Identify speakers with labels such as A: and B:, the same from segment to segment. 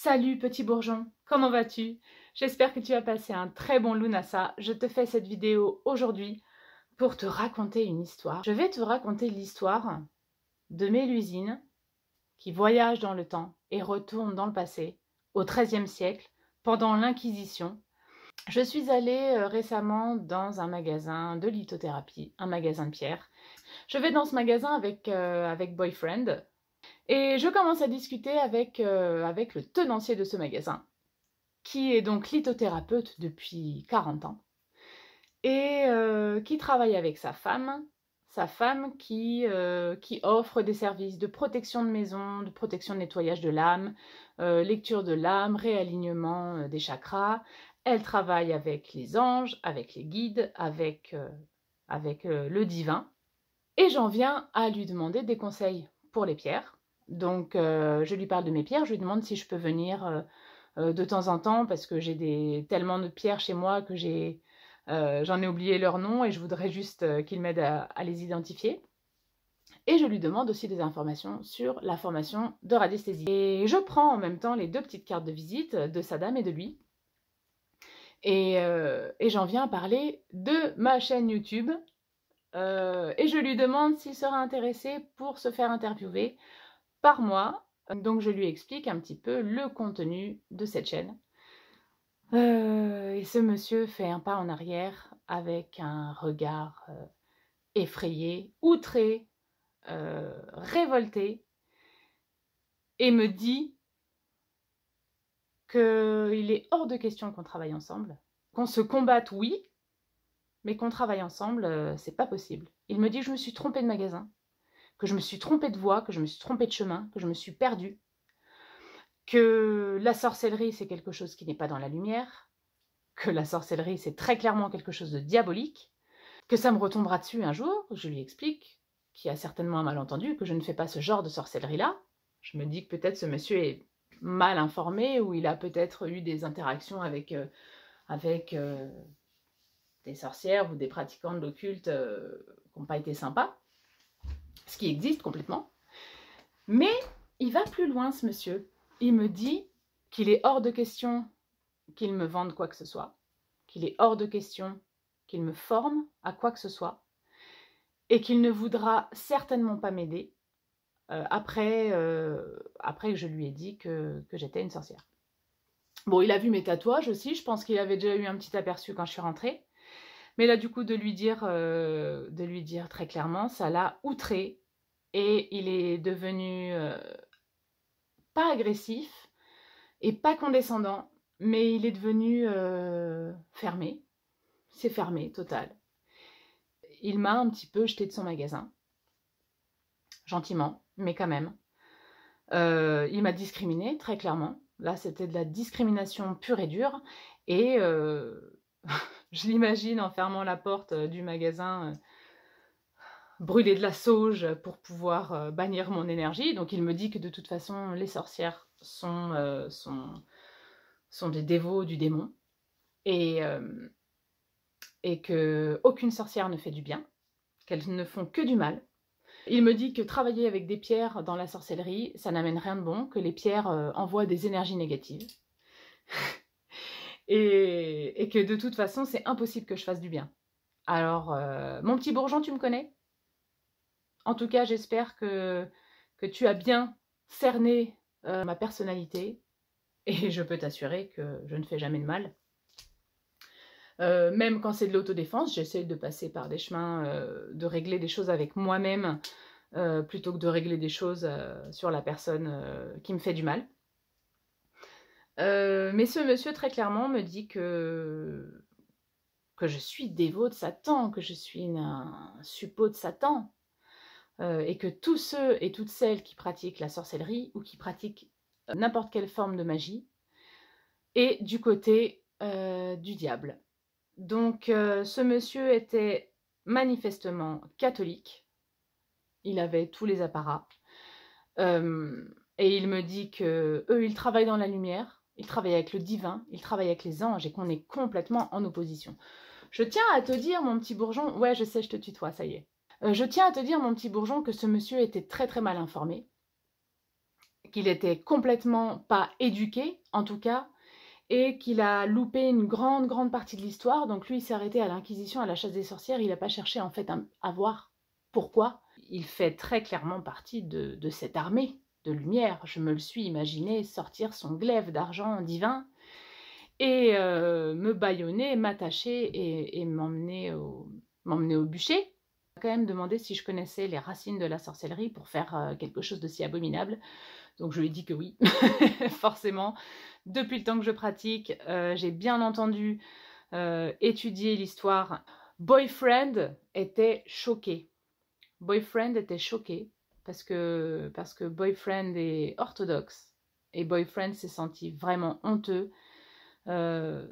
A: Salut petit bourgeon, comment vas-tu? J'espère que tu as passé un très bon Lunasa. Je te fais cette vidéo aujourd'hui pour te raconter une histoire. Je vais te raconter l'histoire de Mélusine qui voyage dans le temps et retourne dans le passé, au XIIIe siècle, pendant l'Inquisition. Je suis allée récemment dans un magasin de lithothérapie, un magasin de pierre. Je vais dans ce magasin avec Boyfriend. Et je commence à discuter avec le tenancier de ce magasin, qui est donc lithothérapeute depuis 40 ans, et qui travaille avec sa femme qui offre des services de protection de maison, de protection de nettoyage de l'âme, lecture de l'âme, réalignement des chakras. Elle travaille avec les anges, avec les guides, avec le divin. Et j'en viens à lui demander des conseils pour les pierres. Donc, je lui parle de mes pierres, je lui demande si je peux venir de temps en temps parce que j'ai tellement de pierres chez moi que j'en ai oublié leur nom et je voudrais juste qu'il m'aide à les identifier. Et je lui demande aussi des informations sur la formation de radiesthésie. Et je prends en même temps les deux petites cartes de visite de sa dame et de lui. Et j'en viens à parler de ma chaîne YouTube. Et je lui demande s'il sera intéressé pour se faire interviewer par moi. Donc je lui explique un petit peu le contenu de cette chaîne. Et ce monsieur fait un pas en arrière avec un regard effrayé, outré, révolté, et me dit qu'il est hors de question qu'on travaille ensemble, qu'on se combatte, oui, mais qu'on travaille ensemble, c'est pas possible. Il me dit que je me suis trompée de magasin, que je me suis trompée de voie, que je me suis trompée de chemin, que je me suis perdue, que la sorcellerie c'est quelque chose qui n'est pas dans la lumière, que la sorcellerie c'est très clairement quelque chose de diabolique, que ça me retombera dessus un jour. Je lui explique qu'il y a certainement un malentendu, que je ne fais pas ce genre de sorcellerie-là. Je me dis que peut-être ce monsieur est mal informé ou il a peut-être eu des interactions avec des sorcières ou des pratiquants de l'occulte qui n'ont pas été sympas, ce qui existe complètement. Mais il va plus loin, ce monsieur. Il me dit qu'il est hors de question qu'il me vende quoi que ce soit, qu'il est hors de question qu'il me forme à quoi que ce soit, et qu'il ne voudra certainement pas m'aider après que je lui ai dit que j'étais une sorcière. Bon, il a vu mes tatouages aussi, je pense qu'il avait déjà eu un petit aperçu quand je suis rentrée. Mais là, du coup, de lui dire très clairement, ça l'a outré. Et il est devenu pas agressif et pas condescendant, mais il est devenu fermé. C'est fermé, total. Il m'a un petit peu jeté de son magasin. Gentiment, mais quand même. Il m'a discriminée, très clairement. Là, c'était de la discrimination pure et dure. Et je l'imagine en fermant la porte du magasin, brûler de la sauge pour pouvoir bannir mon énergie. Donc il me dit que de toute façon, les sorcières sont des dévots du démon. Et qu'aucune sorcière ne fait du bien, qu'elles ne font que du mal. Il me dit que travailler avec des pierres dans la sorcellerie, ça n'amène rien de bon, que les pierres envoient des énergies négatives. et que de toute façon, c'est impossible que je fasse du bien. Alors, mon petit bourgeon, tu me connais? En tout cas, j'espère que tu as bien cerné ma personnalité, et je peux t'assurer que je ne fais jamais de mal. Même quand c'est de l'autodéfense, j'essaie de passer par des chemins, de régler des choses avec moi-même, plutôt que de régler des choses sur la personne qui me fait du mal. Mais ce monsieur, très clairement, me dit que je suis dévot de Satan, que je suis un suppôt de Satan, et que tous ceux et toutes celles qui pratiquent la sorcellerie ou qui pratiquent n'importe quelle forme de magie est du côté du diable. Donc ce monsieur était manifestement catholique, il avait tous les apparats, et il me dit que eux ils travaillent dans la lumière, ils travaillent avec le divin, ils travaillent avec les anges et qu'on est complètement en opposition. Je tiens à te dire, mon petit bourgeon, ouais je sais, je te tutoie, ça y est. Je tiens à te dire, mon petit bourgeon, que ce monsieur était très très mal informé qu'il était complètement pas éduqué, en tout cas, et qu'il a loupé une grande partie de l'histoire. Donc lui, il s'est arrêté à l'Inquisition, à la chasse des sorcières. Il n'a pas cherché en fait à voir pourquoi. Il fait très clairement partie de cette armée de lumière. Je me le suis imaginé sortir son glaive d'argent divin et me bâillonner, m'attacher et m'emmener au bûcher. Il m'a quand même demandé si je connaissais les racines de la sorcellerie pour faire quelque chose de si abominable. Donc je lui ai dit que oui, forcément. Depuis le temps que je pratique, j'ai bien entendu étudier l'histoire. Boyfriend était choqué. Boyfriend était choqué parce que Boyfriend est orthodoxe et Boyfriend s'est senti vraiment honteux de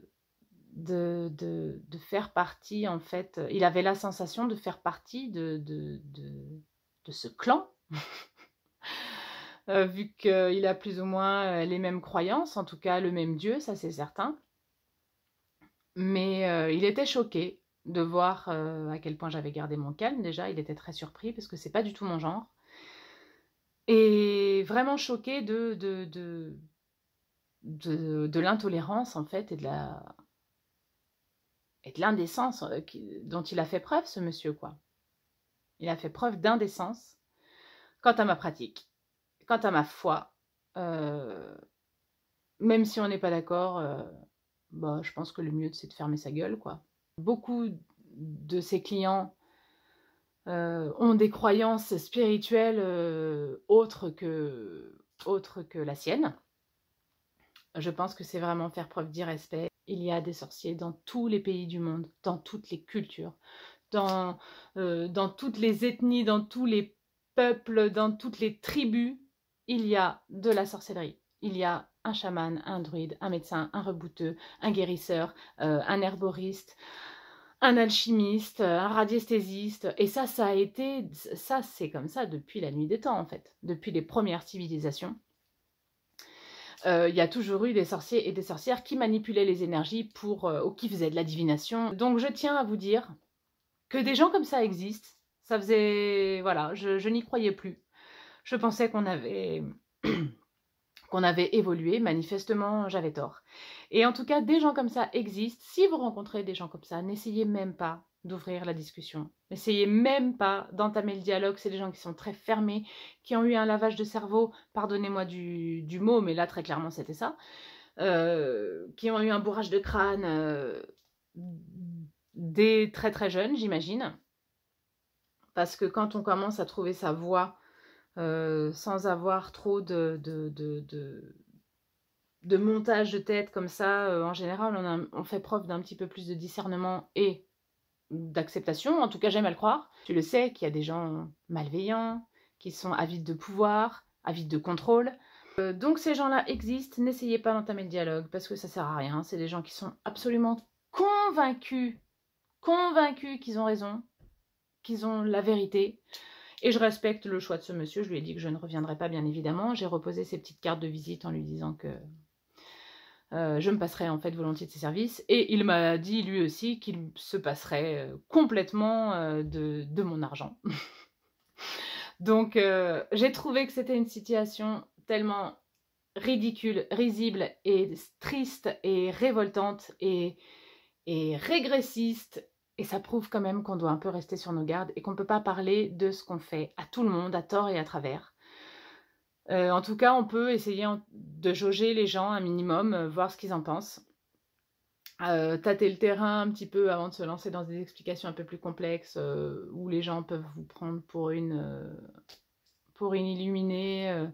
A: faire partie, en fait. Il avait la sensation de faire partie de ce clan. Vu qu'il a plus ou moins les mêmes croyances, en tout cas le même Dieu, ça c'est certain. Mais il était choqué de voir à quel point j'avais gardé mon calme. Déjà, il était très surpris parce que c'est pas du tout mon genre. Et vraiment choqué de l'intolérance, en fait, et de l'indécence dont il a fait preuve, ce monsieur, quoi. Il a fait preuve d'indécence quant à ma pratique, quant à ma foi. Même si on n'est pas d'accord, bah, je pense que le mieux, c'est de fermer sa gueule, quoi. Beaucoup de ses clients ont des croyances spirituelles autres que la sienne. Je pense que c'est vraiment faire preuve d'irrespect. Il y a des sorciers dans tous les pays du monde, dans toutes les cultures, dans toutes les ethnies, dans tous les peuples, dans toutes les tribus. Il y a de la sorcellerie. Il y a un chaman, un druide, un médecin, un rebouteux, un guérisseur, un herboriste, un alchimiste, un radiesthésiste. Et ça c'est comme ça depuis la nuit des temps, en fait. Depuis les premières civilisations. Il y a toujours eu des sorciers et des sorcières qui manipulaient les énergies ou qui faisaient de la divination. Donc je tiens à vous dire que des gens comme ça existent. Ça faisait... Voilà, je n'y croyais plus. Je pensais qu'on avait... qu'on avait évolué. Manifestement, j'avais tort. Et en tout cas, des gens comme ça existent. Si vous rencontrez des gens comme ça, n'essayez même pas d'ouvrir la discussion. N'essayez même pas d'entamer le dialogue. C'est des gens qui sont très fermés, qui ont eu un lavage de cerveau, pardonnez-moi du mot, mais là, très clairement, c'était ça, qui ont eu un bourrage de crâne dès très jeunes, j'imagine. Parce que quand on commence à trouver sa voie sans avoir trop de montage de tête comme ça, en général, on fait preuve d'un petit peu plus de discernement et d'acceptation. En tout cas, j'aime à le croire. Tu le sais qu'il y a des gens malveillants, qui sont avides de pouvoir, avides de contrôle. Donc ces gens-là existent. N'essayez pas d'entamer le dialogue parce que ça sert à rien. C'est des gens qui sont absolument convaincus qu'ils ont raison, qu'ils ont la vérité. Et je respecte le choix de ce monsieur. Je lui ai dit que je ne reviendrai pas, bien évidemment. J'ai reposé ses petites cartes de visite en lui disant que je me passerais en fait volontiers de ses services. Et il m'a dit lui aussi qu'il se passerait complètement de mon argent. Donc j'ai trouvé que c'était une situation tellement ridicule, risible et triste et révoltante et régressiste. Et ça prouve quand même qu'on doit un peu rester sur nos gardes et qu'on ne peut pas parler de ce qu'on fait à tout le monde, à tort et à travers. En tout cas, on peut essayer de jauger les gens un minimum, voir ce qu'ils en pensent. Tâter le terrain un petit peu avant de se lancer dans des explications un peu plus complexes où les gens peuvent vous prendre pour une illuminée.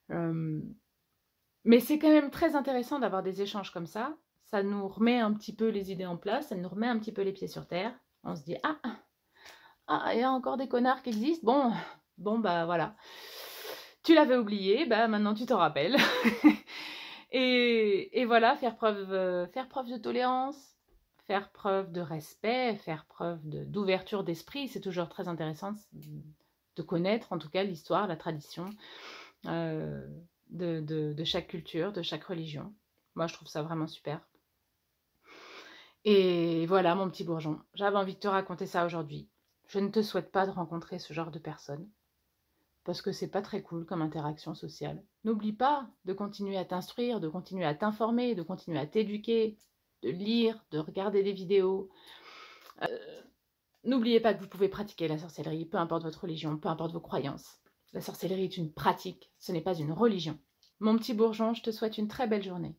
A: Mais c'est quand même très intéressant d'avoir des échanges comme ça. Ça nous remet un petit peu les idées en place, ça nous remet un petit peu les pieds sur terre. On se dit « Ah, il y a encore des connards qui existent. Bon, bah voilà. Tu l'avais oublié, bah maintenant tu t'en rappelles. » et voilà, faire preuve de tolérance, faire preuve de respect, faire preuve d'ouverture d'esprit. C'est toujours très intéressant de connaître, en tout cas, l'histoire, la tradition de chaque culture, de chaque religion. Moi, je trouve ça vraiment super. Et voilà, mon petit bourgeon, j'avais envie de te raconter ça aujourd'hui. Je ne te souhaite pas de rencontrer ce genre de personnes. parce que c'est pas très cool comme interaction sociale. N'oublie pas de continuer à t'instruire, de continuer à t'informer, de continuer à t'éduquer, de lire, de regarder des vidéos. N'oubliez pas que vous pouvez pratiquer la sorcellerie, peu importe votre religion, peu importe vos croyances. La sorcellerie est une pratique, ce n'est pas une religion. Mon petit bourgeon, je te souhaite une très belle journée.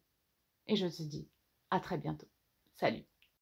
A: Et je te dis à très bientôt. Salut!